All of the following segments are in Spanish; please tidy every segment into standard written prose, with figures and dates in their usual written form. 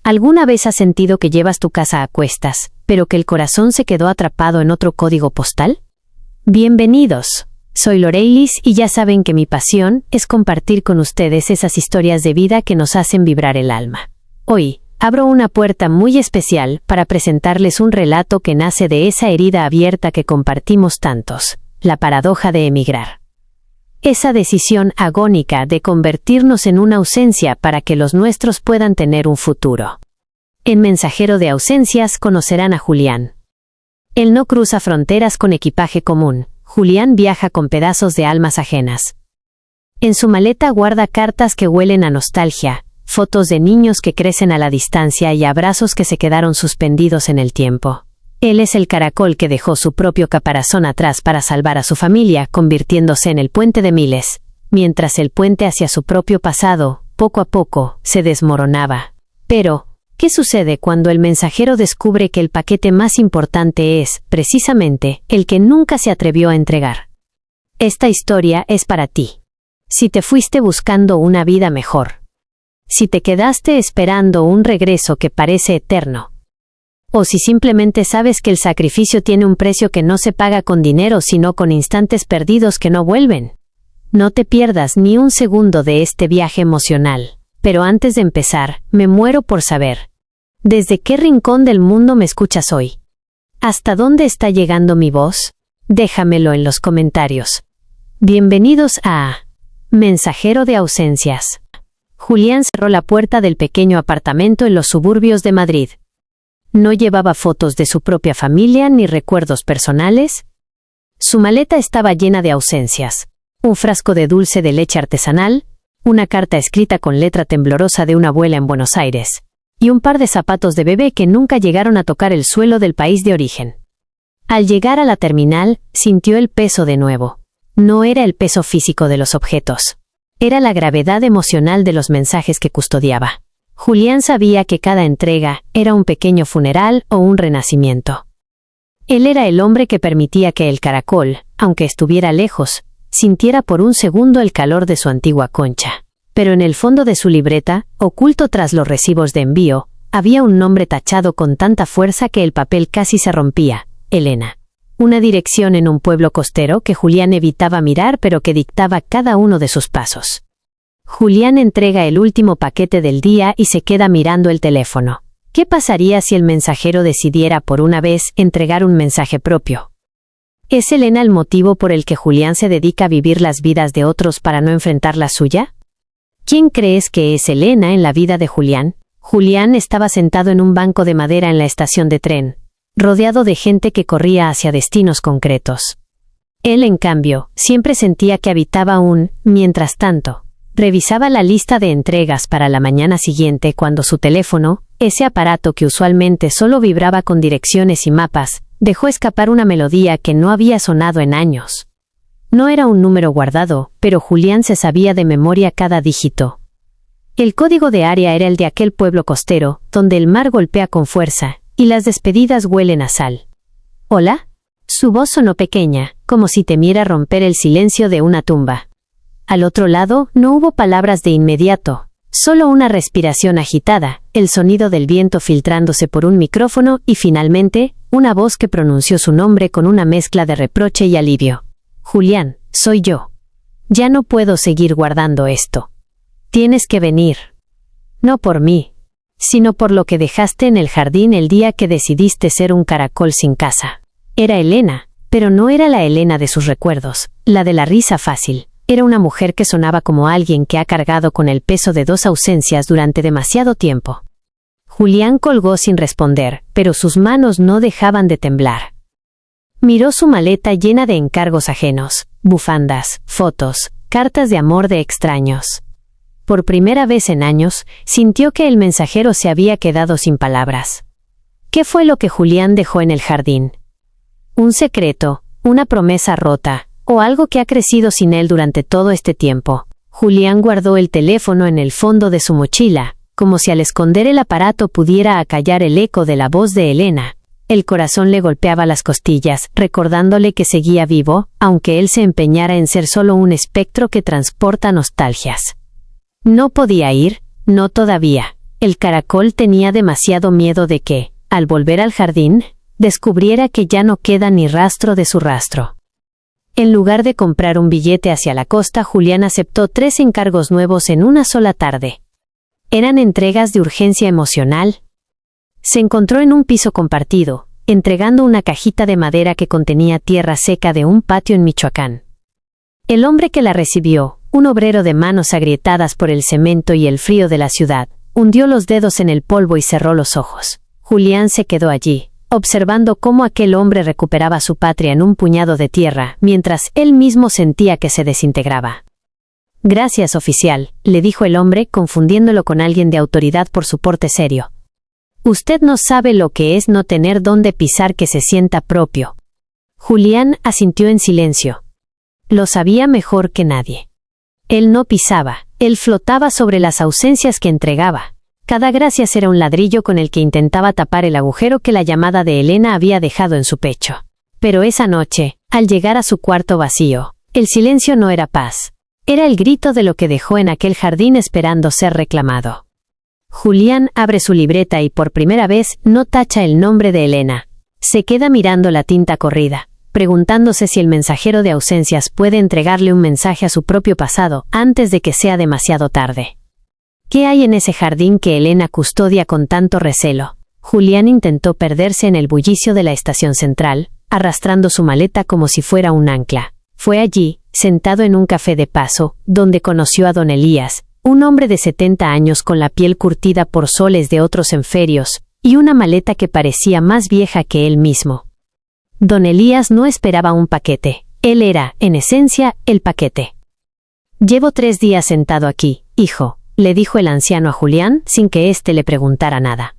¿Alguna vez has sentido que llevas tu casa a cuestas, pero que el corazón se quedó atrapado en otro código postal? Bienvenidos. Soy Loreilis y ya saben que mi pasión es compartir con ustedes esas historias de vida que nos hacen vibrar el alma. Hoy, abro una puerta muy especial para presentarles un relato que nace de esa herida abierta que compartimos tantos, la paradoja de emigrar. Esa decisión agónica de convertirnos en una ausencia para que los nuestros puedan tener un futuro. En Mensajero de Ausencias conocerán a Julián. Él no cruza fronteras con equipaje común. Julián viaja con pedazos de almas ajenas. En su maleta guarda cartas que huelen a nostalgia, fotos de niños que crecen a la distancia y abrazos que se quedaron suspendidos en el tiempo. Él es el caracol que dejó su propio caparazón atrás para salvar a su familia, convirtiéndose en el puente de miles, mientras el puente hacia su propio pasado, poco a poco, se desmoronaba. Pero, ¿qué sucede cuando el mensajero descubre que el paquete más importante es, precisamente, el que nunca se atrevió a entregar? Esta historia es para ti. Si te fuiste buscando una vida mejor. Si te quedaste esperando un regreso que parece eterno. O si simplemente sabes que el sacrificio tiene un precio que no se paga con dinero sino con instantes perdidos que no vuelven. No te pierdas ni un segundo de este viaje emocional. Pero antes de empezar, me muero por saber. ¿Desde qué rincón del mundo me escuchas hoy? ¿Hasta dónde está llegando mi voz? Déjamelo en los comentarios. Bienvenidos a Mensajero de Ausencias. Julián cerró la puerta del pequeño apartamento en los suburbios de Madrid. No llevaba fotos de su propia familia ni recuerdos personales. Su maleta estaba llena de ausencias. Un frasco de dulce de leche artesanal, una carta escrita con letra temblorosa de una abuela en Buenos Aires, y un par de zapatos de bebé que nunca llegaron a tocar el suelo del país de origen. Al llegar a la terminal, sintió el peso de nuevo. No era el peso físico de los objetos. Era la gravedad emocional de los mensajes que custodiaba. Julián sabía que cada entrega era un pequeño funeral o un renacimiento. Él era el hombre que permitía que el caracol, aunque estuviera lejos, sintiera por un segundo el calor de su antigua concha. Pero en el fondo de su libreta, oculto tras los recibos de envío, había un nombre tachado con tanta fuerza que el papel casi se rompía: Elena. Una dirección en un pueblo costero que Julián evitaba mirar pero que dictaba cada uno de sus pasos. Julián entrega el último paquete del día y se queda mirando el teléfono. ¿Qué pasaría si el mensajero decidiera por una vez entregar un mensaje propio? ¿Es Elena el motivo por el que Julián se dedica a vivir las vidas de otros para no enfrentar la suya? ¿Quién crees que es Elena en la vida de Julián? Julián estaba sentado en un banco de madera en la estación de tren, rodeado de gente que corría hacia destinos concretos. Él, en cambio, siempre sentía que habitaba un mientras tanto. Revisaba la lista de entregas para la mañana siguiente cuando su teléfono, ese aparato que usualmente solo vibraba con direcciones y mapas, dejó escapar una melodía que no había sonado en años. No era un número guardado, pero Julián se sabía de memoria cada dígito. El código de área era el de aquel pueblo costero, donde el mar golpea con fuerza, y las despedidas huelen a sal. ¿Hola? Su voz sonó pequeña, como si temiera romper el silencio de una tumba. Al otro lado, no hubo palabras de inmediato, solo una respiración agitada, el sonido del viento filtrándose por un micrófono y finalmente, una voz que pronunció su nombre con una mezcla de reproche y alivio. Julián, soy yo. Ya no puedo seguir guardando esto. Tienes que venir. No por mí, sino por lo que dejaste en el jardín el día que decidiste ser un caracol sin casa. Era Elena, pero no era la Elena de sus recuerdos, la de la risa fácil. Era una mujer que sonaba como alguien que ha cargado con el peso de dos ausencias durante demasiado tiempo. Julián colgó sin responder, pero sus manos no dejaban de temblar. Miró su maleta llena de encargos ajenos, bufandas, fotos, cartas de amor de extraños. Por primera vez en años, sintió que el mensajero se había quedado sin palabras. ¿Qué fue lo que Julián dejó en el jardín? ¿Un secreto, una promesa rota, o algo que ha crecido sin él durante todo este tiempo? Julián guardó el teléfono en el fondo de su mochila, como si al esconder el aparato pudiera acallar el eco de la voz de Elena. El corazón le golpeaba las costillas, recordándole que seguía vivo, aunque él se empeñara en ser solo un espectro que transporta nostalgias. No podía ir, no todavía. El caracol tenía demasiado miedo de que, al volver al jardín, descubriera que ya no queda ni rastro de su rastro. En lugar de comprar un billete hacia la costa, Julián aceptó 3 encargos nuevos en una sola tarde. Eran entregas de urgencia emocional. Se encontró en un piso compartido, entregando una cajita de madera que contenía tierra seca de un patio en Michoacán. El hombre que la recibió, un obrero de manos agrietadas por el cemento y el frío de la ciudad, hundió los dedos en el polvo y cerró los ojos. Julián se quedó allí, observando cómo aquel hombre recuperaba su patria en un puñado de tierra, mientras él mismo sentía que se desintegraba. «Gracias, oficial», le dijo el hombre, confundiéndolo con alguien de autoridad por su porte serio. «Usted no sabe lo que es no tener dónde pisar que se sienta propio». Julián asintió en silencio. Lo sabía mejor que nadie. Él no pisaba, él flotaba sobre las ausencias que entregaba. Cada gracias era un ladrillo con el que intentaba tapar el agujero que la llamada de Elena había dejado en su pecho. Pero esa noche, al llegar a su cuarto vacío, el silencio no era paz. Era el grito de lo que dejó en aquel jardín esperando ser reclamado. Julián abre su libreta y por primera vez no tacha el nombre de Elena. Se queda mirando la tinta corrida, preguntándose si el mensajero de ausencias puede entregarle un mensaje a su propio pasado antes de que sea demasiado tarde. ¿Qué hay en ese jardín que Elena custodia con tanto recelo? Julián intentó perderse en el bullicio de la estación central, arrastrando su maleta como si fuera un ancla. Fue allí, sentado en un café de paso, donde conoció a don Elías, un hombre de 70 años con la piel curtida por soles de otros hemisferios, y una maleta que parecía más vieja que él mismo. Don Elías no esperaba un paquete, él era, en esencia, el paquete. «Llevo 3 días sentado aquí, hijo», le dijo el anciano a Julián sin que éste le preguntara nada.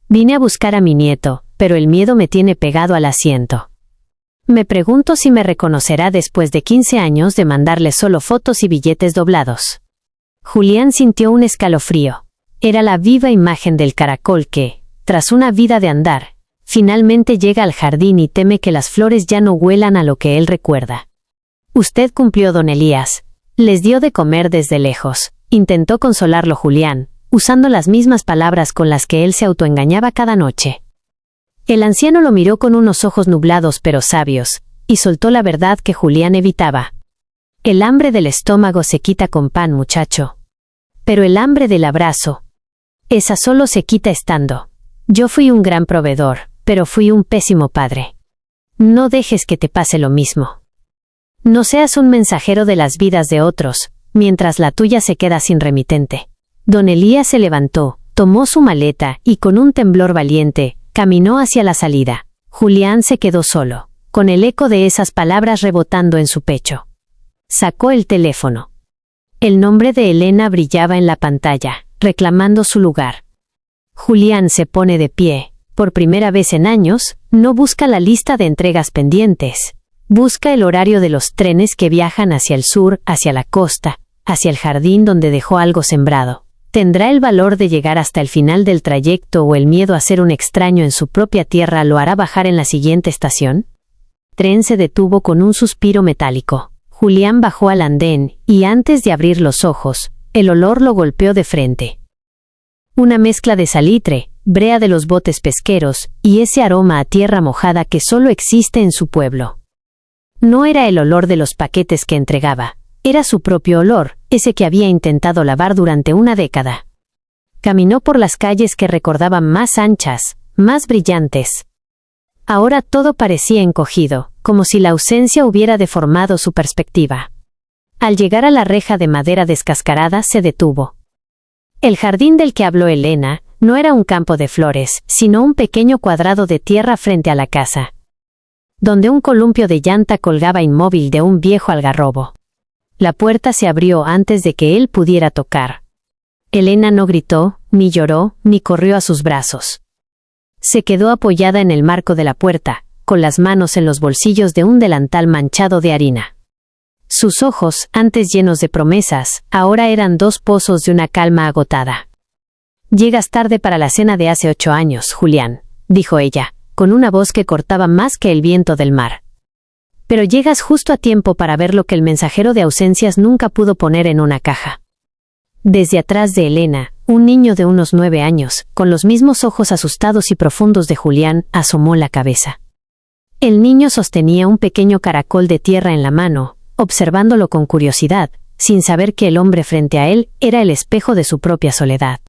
«Vine a buscar a mi nieto, pero el miedo me tiene pegado al asiento. Me pregunto si me reconocerá después de 15 años de mandarle solo fotos y billetes doblados». Julián sintió un escalofrío. Era la viva imagen del caracol que, tras una vida de andar, finalmente llega al jardín y teme que las flores ya no huelan a lo que él recuerda. «Usted cumplió, don Elías. Les dio de comer desde lejos», intentó consolarlo Julián, usando las mismas palabras con las que él se autoengañaba cada noche. El anciano lo miró con unos ojos nublados pero sabios, y soltó la verdad que Julián evitaba. «El hambre del estómago se quita con pan, muchacho. Pero el hambre del abrazo, esa solo se quita estando. Yo fui un gran proveedor, pero fui un pésimo padre. No dejes que te pase lo mismo. No seas un mensajero de las vidas de otros, mientras la tuya se queda sin remitente». Don Elías se levantó, tomó su maleta y con un temblor valiente, caminó hacia la salida. Julián se quedó solo, con el eco de esas palabras rebotando en su pecho. Sacó el teléfono. El nombre de Elena brillaba en la pantalla, reclamando su lugar. Julián se pone de pie. Por primera vez en años, no busca la lista de entregas pendientes. Busca el horario de los trenes que viajan hacia el sur, hacia la costa, hacia el jardín donde dejó algo sembrado. ¿Tendrá el valor de llegar hasta el final del trayecto o el miedo a ser un extraño en su propia tierra lo hará bajar en la siguiente estación? El tren se detuvo con un suspiro metálico. Julián bajó al andén, y antes de abrir los ojos, el olor lo golpeó de frente. Una mezcla de salitre, brea de los botes pesqueros, y ese aroma a tierra mojada que solo existe en su pueblo. No era el olor de los paquetes que entregaba, era su propio olor, ese que había intentado lavar durante una década. Caminó por las calles que recordaban más anchas, más brillantes. Ahora todo parecía encogido, como si la ausencia hubiera deformado su perspectiva. Al llegar a la reja de madera descascarada se detuvo. El jardín del que habló Elena no era un campo de flores, sino un pequeño cuadrado de tierra frente a la casa, donde un columpio de llanta colgaba inmóvil de un viejo algarrobo. La puerta se abrió antes de que él pudiera tocar. Elena no gritó, ni lloró, ni corrió a sus brazos. Se quedó apoyada en el marco de la puerta, con las manos en los bolsillos de un delantal manchado de harina. Sus ojos, antes llenos de promesas, ahora eran 2 pozos de una calma agotada. «Llegas tarde para la cena de hace 8 años, Julián», dijo ella, con una voz que cortaba más que el viento del mar. «Pero llegas justo a tiempo para ver lo que el mensajero de ausencias nunca pudo poner en una caja». Desde atrás de Elena, Un niño de unos 9 años, con los mismos ojos asustados y profundos de Julián, asomó la cabeza. El niño sostenía un pequeño caracol de tierra en la mano, observándolo con curiosidad, sin saber que el hombre frente a él era el espejo de su propia soledad.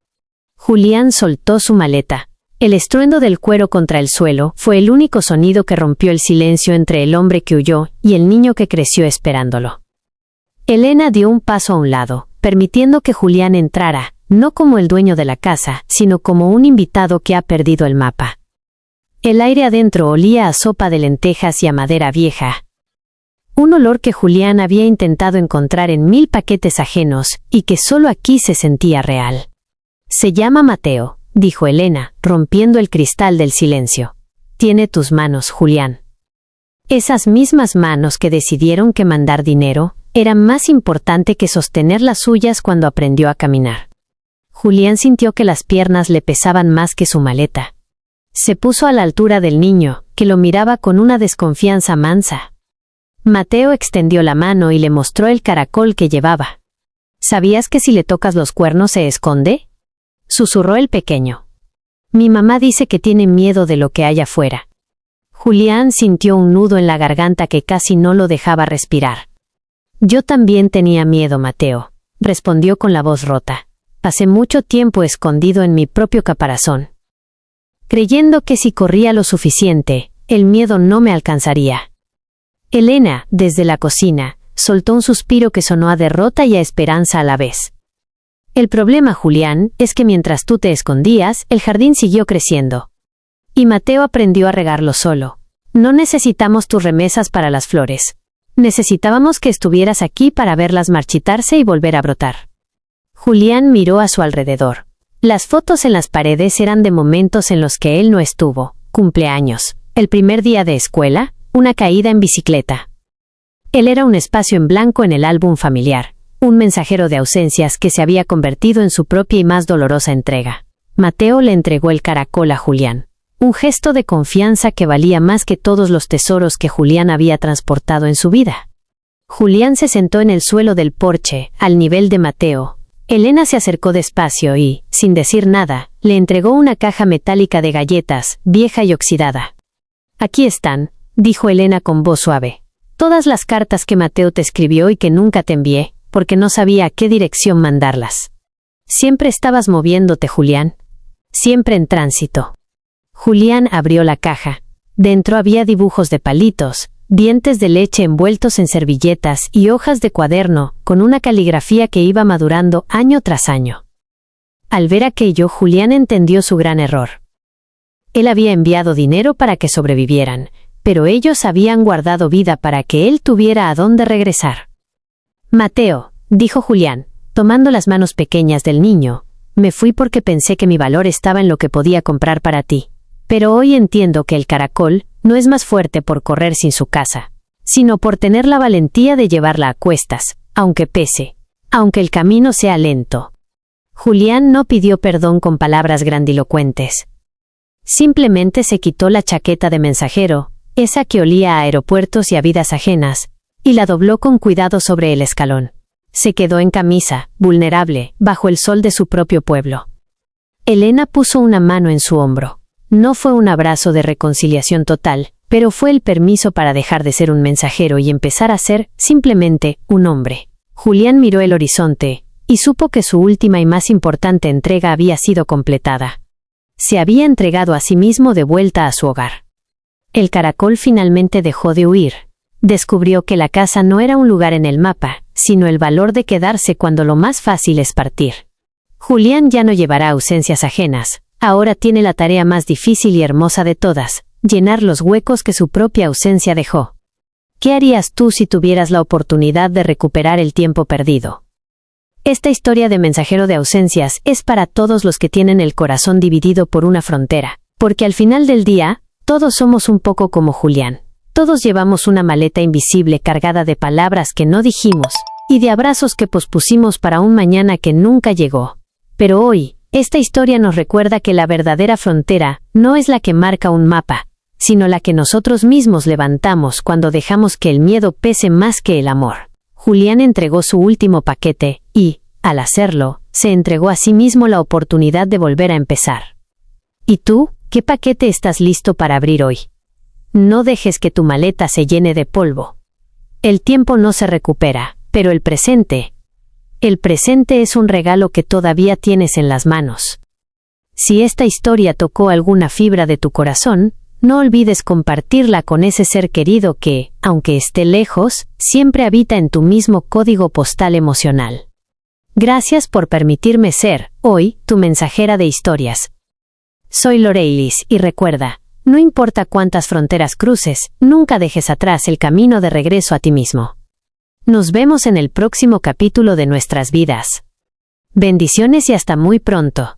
Julián soltó su maleta. El estruendo del cuero contra el suelo fue el único sonido que rompió el silencio entre el hombre que huyó y el niño que creció esperándolo. Elena dio un paso a un lado, permitiendo que Julián entrara, no como el dueño de la casa, sino como un invitado que ha perdido el mapa. El aire adentro olía a sopa de lentejas y a madera vieja. Un olor que Julián había intentado encontrar en 1000 paquetes ajenos y que solo aquí se sentía real. «Se llama Mateo», dijo Elena, rompiendo el cristal del silencio. «Tiene tus manos, Julián». Esas mismas manos que decidieron que mandar dinero eran más importante que sostener las suyas cuando aprendió a caminar. Julián sintió que las piernas le pesaban más que su maleta. Se puso a la altura del niño, que lo miraba con una desconfianza mansa. Mateo extendió la mano y le mostró el caracol que llevaba. «¿Sabías que si le tocas los cuernos se esconde?», susurró el pequeño. «Mi mamá dice que tiene miedo de lo que hay afuera». Julián sintió un nudo en la garganta que casi no lo dejaba respirar. «Yo también tenía miedo, Mateo», respondió con la voz rota. «Pasé mucho tiempo escondido en mi propio caparazón, creyendo que si corría lo suficiente, el miedo no me alcanzaría». Elena, desde la cocina, soltó un suspiro que sonó a derrota y a esperanza a la vez. «El problema, Julián, es que mientras tú te escondías, el jardín siguió creciendo. Y Mateo aprendió a regarlo solo. No necesitamos tus remesas para las flores. Necesitábamos que estuvieras aquí para verlas marchitarse y volver a brotar». Julián miró a su alrededor. Las fotos en las paredes eran de momentos en los que él no estuvo: cumpleaños, el primer día de escuela, una caída en bicicleta. Él era un espacio en blanco en el álbum familiar, un mensajero de ausencias que se había convertido en su propia y más dolorosa entrega. Mateo le entregó el caracol a Julián, un gesto de confianza que valía más que todos los tesoros que Julián había transportado en su vida. Julián se sentó en el suelo del porche, al nivel de Mateo. Elena se acercó despacio y, sin decir nada, le entregó una caja metálica de galletas, vieja y oxidada. «Aquí están», dijo Elena con voz suave. «Todas las cartas que Mateo te escribió y que nunca te envié, porque no sabía a qué dirección mandarlas. Siempre estabas moviéndote, Julián. Siempre en tránsito». Julián abrió la caja. Dentro había dibujos de palitos, dientes de leche envueltos en servilletas y hojas de cuaderno, con una caligrafía que iba madurando año tras año. Al ver aquello, Julián entendió su gran error. Él había enviado dinero para que sobrevivieran, pero ellos habían guardado vida para que él tuviera a dónde regresar. «Mateo», dijo Julián, tomando las manos pequeñas del niño, «me fui porque pensé que mi valor estaba en lo que podía comprar para ti. Pero hoy entiendo que el caracol no es más fuerte por correr sin su casa, sino por tener la valentía de llevarla a cuestas, aunque pese, aunque el camino sea lento». Julián no pidió perdón con palabras grandilocuentes. Simplemente se quitó la chaqueta de mensajero, esa que olía a aeropuertos y a vidas ajenas, y la dobló con cuidado sobre el escalón. Se quedó en camisa, vulnerable, bajo el sol de su propio pueblo. Elena puso una mano en su hombro. No fue un abrazo de reconciliación total, pero fue el permiso para dejar de ser un mensajero y empezar a ser, simplemente, un hombre. Julián miró el horizonte, y supo que su última y más importante entrega había sido completada. Se había entregado a sí mismo de vuelta a su hogar. El caracol finalmente dejó de huir. Descubrió que la casa no era un lugar en el mapa, sino el valor de quedarse cuando lo más fácil es partir. Julián ya no llevará ausencias ajenas. Ahora tiene la tarea más difícil y hermosa de todas: llenar los huecos que su propia ausencia dejó. ¿Qué harías tú si tuvieras la oportunidad de recuperar el tiempo perdido? Esta historia de mensajero de ausencias es para todos los que tienen el corazón dividido por una frontera, porque al final del día, todos somos un poco como Julián. Todos llevamos una maleta invisible cargada de palabras que no dijimos, y de abrazos que pospusimos para un mañana que nunca llegó. Pero hoy, esta historia nos recuerda que la verdadera frontera no es la que marca un mapa, sino la que nosotros mismos levantamos cuando dejamos que el miedo pese más que el amor. Julián entregó su último paquete y, al hacerlo, se entregó a sí mismo la oportunidad de volver a empezar. ¿Y tú, qué paquete estás listo para abrir hoy? No dejes que tu maleta se llene de polvo. El tiempo no se recupera, pero el presente es un regalo que todavía tienes en las manos. Si esta historia tocó alguna fibra de tu corazón, no olvides compartirla con ese ser querido que, aunque esté lejos, siempre habita en tu mismo código postal emocional. Gracias por permitirme ser, hoy, tu mensajera de historias. Soy Loreilis y recuerda, no importa cuántas fronteras cruces, nunca dejes atrás el camino de regreso a ti mismo. Nos vemos en el próximo capítulo de nuestras vidas. Bendiciones y hasta muy pronto.